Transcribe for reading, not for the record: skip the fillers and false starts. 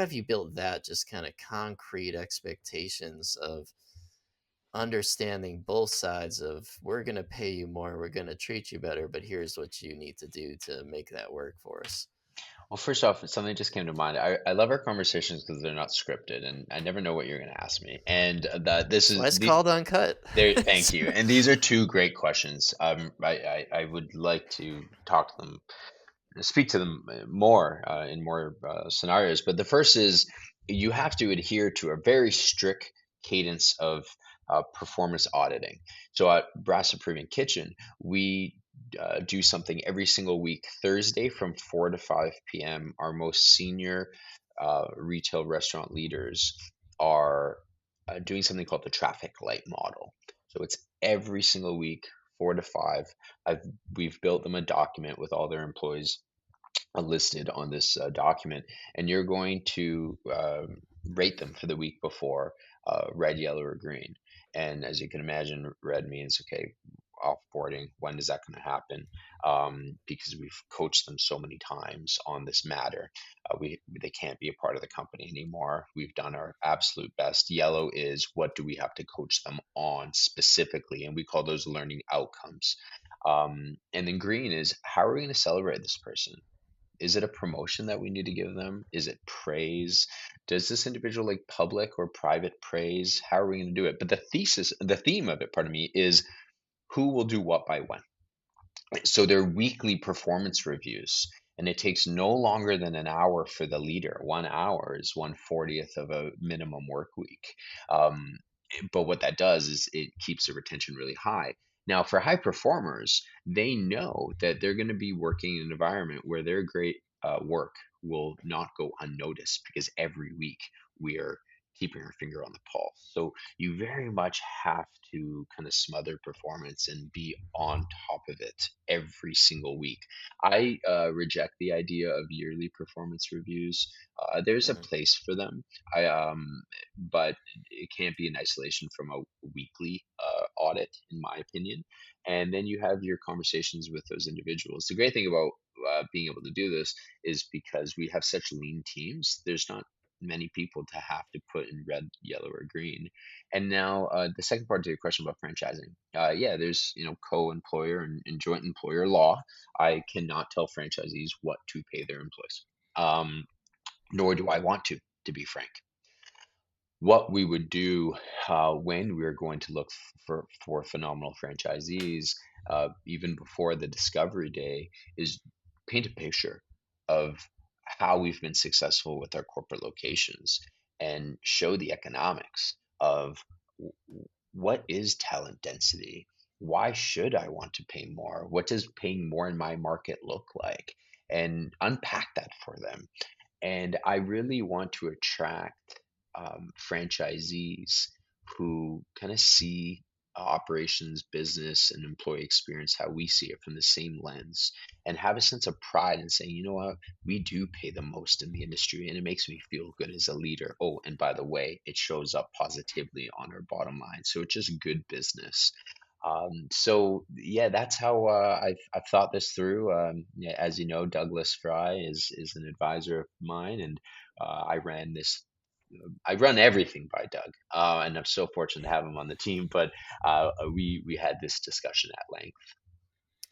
have you built that just kind of concrete expectations of understanding both sides of we're going to pay you more, we're going to treat you better, but here's what you need to do to make that work for us? Well, first off, something just came to mind. I love our conversations because they're not scripted, and I never know what you're going to ask me. And that this That's why is it's the called Uncut. there. Thank you. And these are two great questions. I would like to talk to them, speak to them more in more scenarios. But the first is you have to adhere to a very strict cadence of performance auditing. So at Brasa Peruvian Kitchen, we do something every single week, Thursday from 4 to 5 p.m. Our most senior retail restaurant leaders are doing something called the traffic light model. So it's every single week, 4 to 5. I've we've built them a document with all their employees listed on this document, and you're going to rate them for the week before, red, yellow, or green. And as you can imagine, red means okay, offboarding. When is that going to happen? Because we've coached them so many times on this matter, we they can't be a part of the company anymore. We've done our absolute best. Yellow is what do we have to coach them on specifically, and we call those learning outcomes. And then green is how are we going to celebrate this person? Is it a promotion that we need to give them? Is it praise? Does this individual like public or private praise? How are we going to do it? But the theme of it, pardon me, is who will do what by when. So they're weekly performance reviews, and it takes no longer than an hour for the leader. 1 hour is 1/40th of a minimum work week. Um, but what that does is it keeps the retention really high. Now, for high performers, they know that they're going to be working in an environment where their great work will not go unnoticed because every week we are keeping our finger on the pulse. So you very much have to kind of smother performance and be on top of it every single week. I reject the idea of yearly performance reviews. There's a Mhm. place for them. But it can't be in isolation from a weekly audit, in my opinion. And then you have your conversations with those individuals. The great thing about being able to do this is because we have such lean teams, there's not many people to have to put in red, yellow, or green. And now the second part to your question about franchising. Yeah, there's co-employer and joint employer law. I cannot tell franchisees what to pay their employees, nor do I want to be frank. What we would do when we are going to look for phenomenal franchisees, even before the discovery day, is paint a picture of how we've been successful with our corporate locations and show the economics of what is talent density. Why should I want to pay more? What does paying more in my market look like? And unpack that for them. And I really want to attract franchisees who kind of see operations, business, and employee experience how we see it from the same lens and have a sense of pride in saying, you know what, we do pay the most in the industry and it makes me feel good as a leader. Oh, and by the way, it shows up positively on our bottom line. So it's just good business. So yeah, that's how I've thought this through. Yeah, as you know, Douglas Fry is an advisor of mine, and I ran this. I run everything by Doug, and I'm so fortunate to have him on the team. But we had this discussion at length.